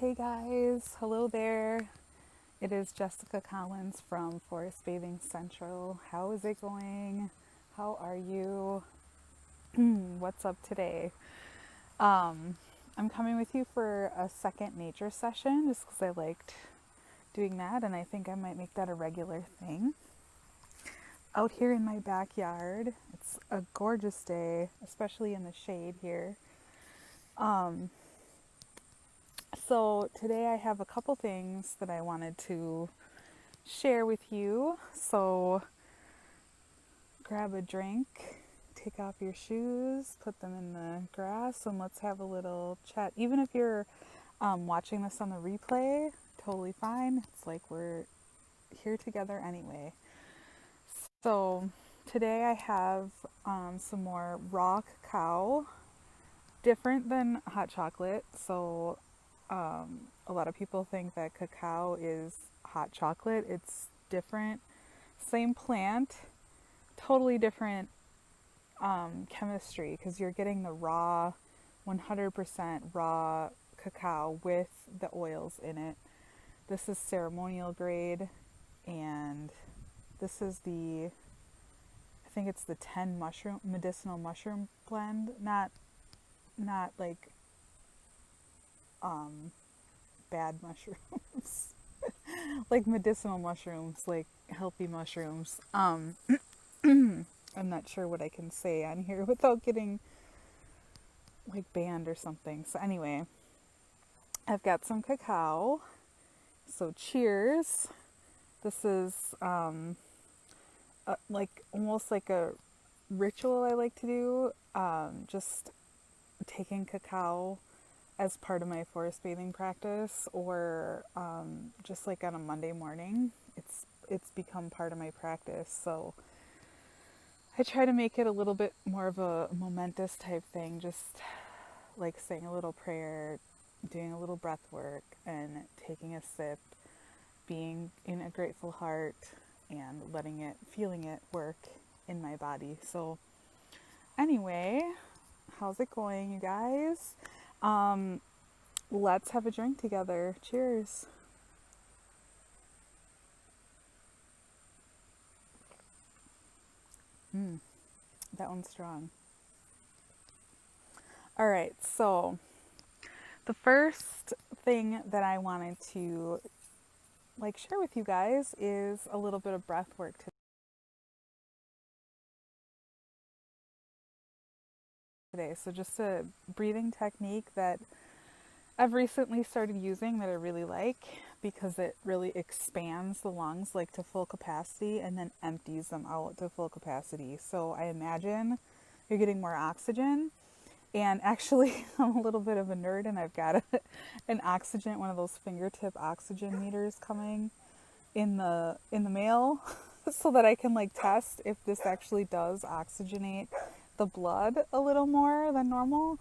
Hey guys, hello there. It is Jessica Collins from Forest Bathing Central. How is it going? How are you? What's up today? I'm coming with you for a second nature session just because I liked doing that and I think I might make that a regular thing. Out here in my backyard, it's a gorgeous day, especially in the shade here. So today I have a couple things that I wanted to share with you. So grab a drink, take off your shoes, put them in the grass, and let's have a little chat. Even if you're watching this on the replay, totally fine. It's like we're here together anyway. So today I have some more raw cacao, different than hot chocolate. So a lot of people think that cacao is hot chocolate. It's different. Same plant, totally different chemistry because you're getting the raw, 100% raw cacao with the oils in it. This is ceremonial grade, and this is I think it's the 10 medicinal mushroom blend. Not like bad mushrooms, like medicinal mushrooms, like healthy mushrooms. I'm not sure what I can say on here without getting like banned or something. So anyway, I've got some cacao. So cheers. This is like almost like a ritual I like to do. Just taking cacao as part of my forest bathing practice, or just like on a Monday morning. It's become part of my practice. So I try to make it a little bit more of a momentous type thing, just like saying a little prayer, doing a little breath work, and taking a sip, being in a grateful heart, and feeling it work in my body. So anyway, how's it going, you guys? Let's have a drink together. Cheers. That one's strong. All right, so the first thing that I wanted to share with you guys is a little bit of breath work today. So just a breathing technique that I've recently started using that I really like because it really expands the lungs like to full capacity and then empties them out to full capacity. So I imagine you're getting more oxygen. And actually, I'm a little bit of a nerd, and I've got an oxygen, one of those fingertip oxygen meters coming in the mail, so that I can like test if this actually does oxygenate the blood a little more than normal.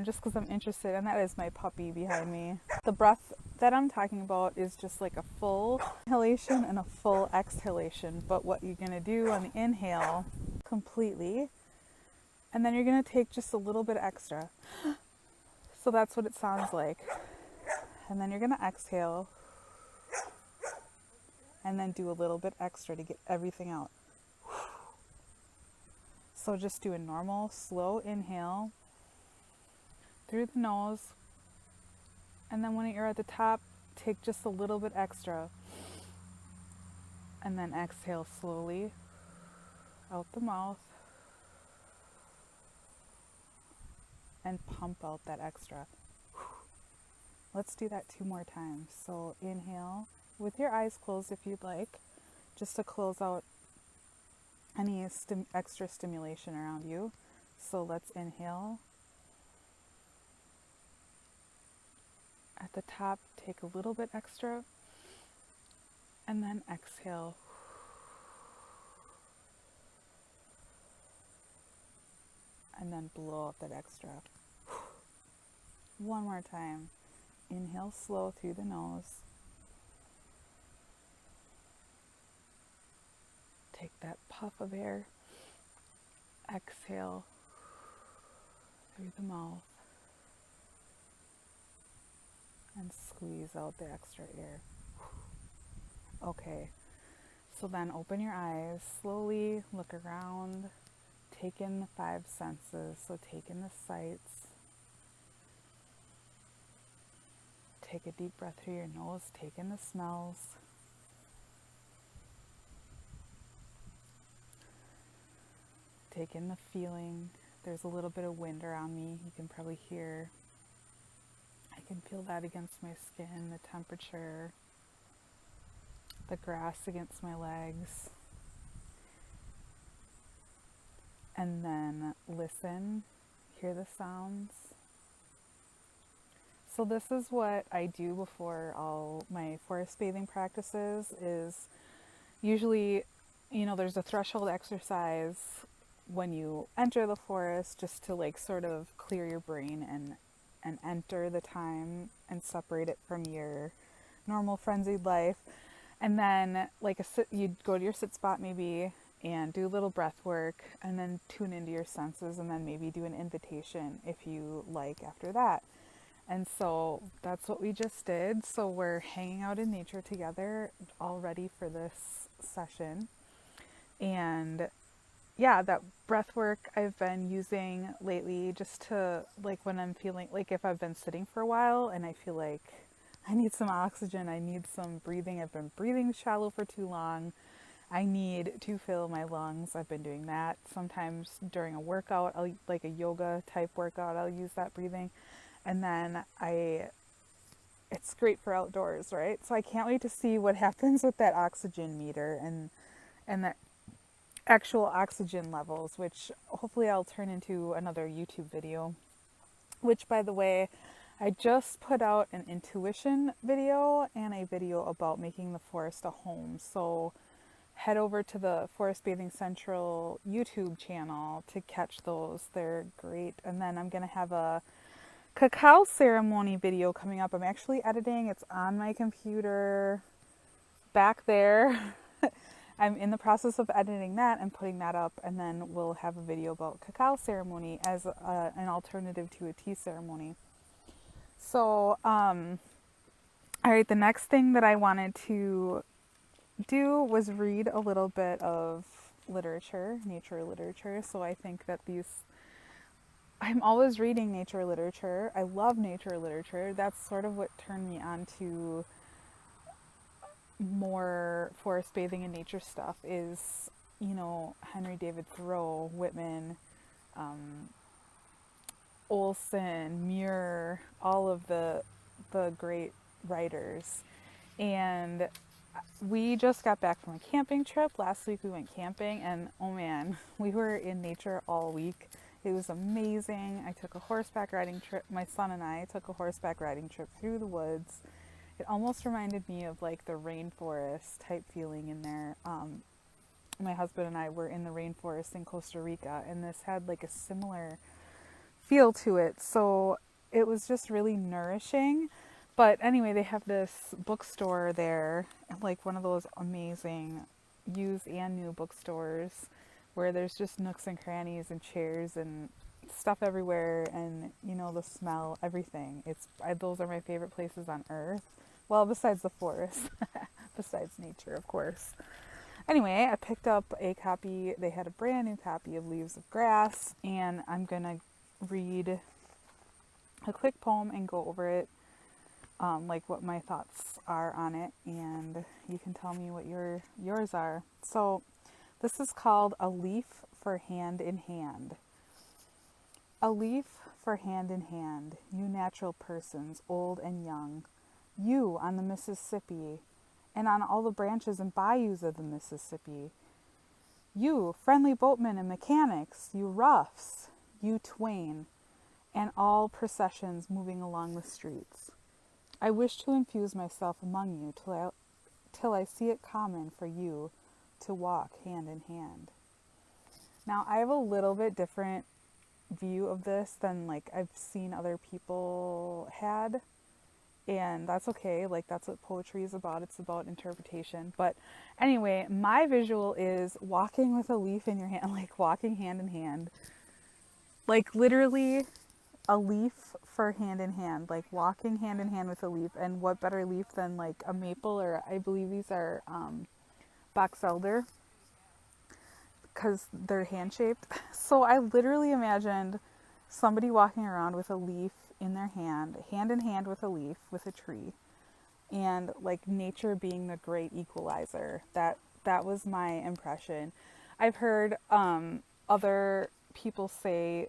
Just because I'm interested, and that is my puppy behind me. The breath that I'm talking about is just like a full inhalation and a full exhalation. But what you're gonna do on the inhale completely, and then you're going to take just a little bit extra. So that's what it sounds like. And then you're going to exhale. And then do a little bit extra to get everything out. So just do a normal, slow inhale through the nose. And then when you're at the top, take just a little bit extra. And then exhale slowly out the mouth. And pump out that extra. Let's do that 2 more times. So inhale with your eyes closed if you'd like, just to close out any extra stimulation around you. So let's inhale. At the top, take a little bit extra, and then exhale. And then blow out that extra. 1 more time. Inhale slow through the nose. Take that puff of air. Exhale through the mouth. and squeeze out the extra air. Okay, so then open your eyes, slowly look around, take in the five senses. So take in the sights, take a deep breath through your nose, take in the smells, take in the feeling. There's a little bit of wind around me. You can probably hear. I can feel that against my skin, the temperature, the grass against my legs. And then listen, hear the sounds. So this is what I do before all my forest bathing practices is usually, there's a threshold exercise when you enter the forest just to like sort of clear your brain and enter the time and separate it from your normal frenzied life. And then you'd go to your sit spot maybe and do a little breath work and then tune into your senses and then maybe do an invitation if you like after that. And so that's what we just did. So we're hanging out in nature together, all ready for this session. And yeah, that breath work I've been using lately just to, like, when I'm feeling like if I've been sitting for a while and I feel like I need some oxygen, I need some breathing, I've been breathing shallow for too long, I need to fill my lungs. I've been doing that. Sometimes during a workout, like a yoga type workout, I'll use that breathing. And then it's great for outdoors, right? So I can't wait to see what happens with that oxygen meter and that actual oxygen levels, which hopefully I'll turn into another YouTube video, which, by the way, I just put out an intuition video and a video about making the forest a home. So head over to the Forest Bathing Central YouTube channel to catch those. They're great. And then I'm going to have a cacao ceremony video coming up. I'm actually editing. It's on my computer back there. I'm in the process of editing that and putting that up, and then we'll have a video about cacao ceremony as an alternative to a tea ceremony. So, all right, the next thing that I wanted to do was read a little bit of literature, nature literature. So I think that I'm always reading nature literature. I love nature literature. That's sort of what turned me on to more forest bathing and nature stuff is, Henry David Thoreau, Whitman, Olson, Muir, all of the great writers. And we just got back from a camping trip. Last week we went camping and oh man, we were in nature all week. It was amazing. I took a horseback riding trip. My son and I took a horseback riding trip through the woods. It almost reminded me of like the rainforest type feeling in there. My husband and I were in the rainforest in Costa Rica, and this had like a similar feel to it. So it was just really nourishing. But anyway, they have this bookstore there, like one of those amazing used and new bookstores where there's just nooks and crannies and chairs and stuff everywhere, and the smell, everything. Those are my favorite places on earth. Well, besides the forest, besides nature, of course. Anyway, I picked up a copy. They had a brand new copy of Leaves of Grass, and I'm gonna read a quick poem and go over it, like what my thoughts are on it, and you can tell me what yours are. So this is called A Leaf for Hand in Hand. A leaf for hand in hand, you natural persons, old and young, you on the Mississippi, and on all the branches and bayous of the Mississippi. You, friendly boatmen and mechanics, you roughs, you twain, and all processions moving along the streets. I wish to infuse myself among you till I see it common for you to walk hand in hand. Now, I have a little bit different view of this than like I've seen other people had, and that's okay. Like, that's what poetry is about. It's about interpretation. But anyway, my visual is walking with a leaf in your hand, like walking hand in hand, like literally a leaf for hand in hand, like walking hand in hand with a leaf. And what better leaf than like a maple, or I believe these are box elder, because they're hand shaped. So I literally imagined somebody walking around with a leaf in their hand in hand with a leaf with a tree, and like nature being the great equalizer. That was my impression. I've heard other people say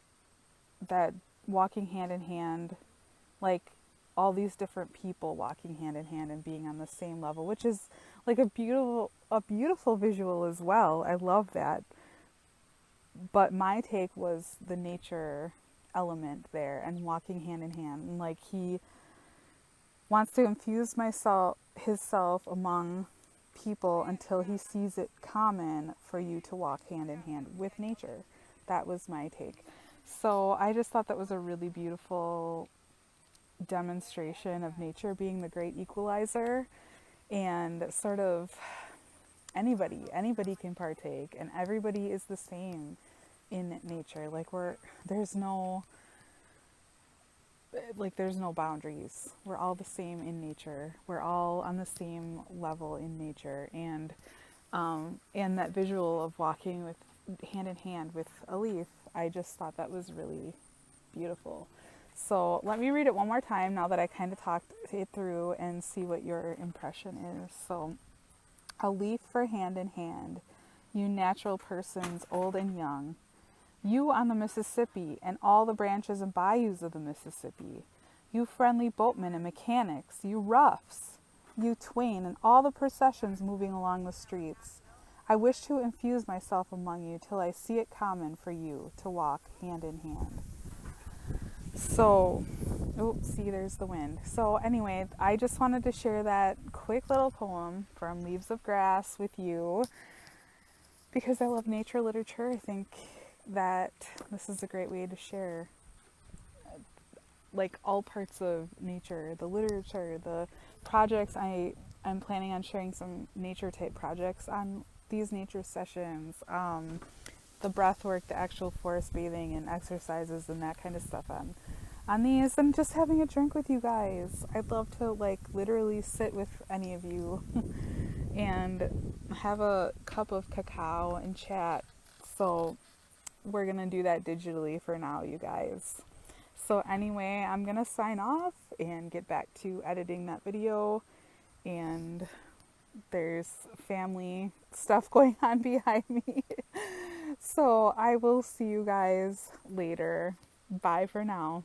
that walking hand in hand, like all these different people walking hand in hand and being on the same level, which is like a beautiful visual as well. I love that. But my take was the nature element there and walking hand in hand. And like he wants to infuse himself among people until he sees it common for you to walk hand in hand with nature. That was my take. So I just thought that was a really beautiful demonstration of nature being the great equalizer, and sort of anybody can partake, and everybody is the same in nature. Like there's no boundaries. We're all the same in nature. We're all on the same level in nature. And that visual of walking with hand in hand with a leaf, I just thought that was really beautiful. So let me read it one more time now that I kind of talked it through, and see what your impression is. So, a leaf for hand in hand, you natural persons old and young, you on the Mississippi and all the branches and bayous of the Mississippi, you friendly boatmen and mechanics, you roughs, you twain, and all the processions moving along the streets. I wish to infuse myself among you till I see it common for you to walk hand in hand. So, see, there's the wind. So anyway, I just wanted to share that quick little poem from Leaves of Grass with you, because I love nature literature. I think that this is a great way to share like all parts of nature, the literature, the projects. I'm planning on sharing some nature type projects on these nature sessions, the breath work, the actual forest bathing and exercises and that kind of stuff on these, and just having a drink with you guys. I'd love to like literally sit with any of you and have a cup of cacao and chat. So we're gonna do that digitally for now, you guys. So anyway, I'm gonna sign off and get back to editing that video, and there's family stuff going on behind me. So I will see you guys later. Bye for now.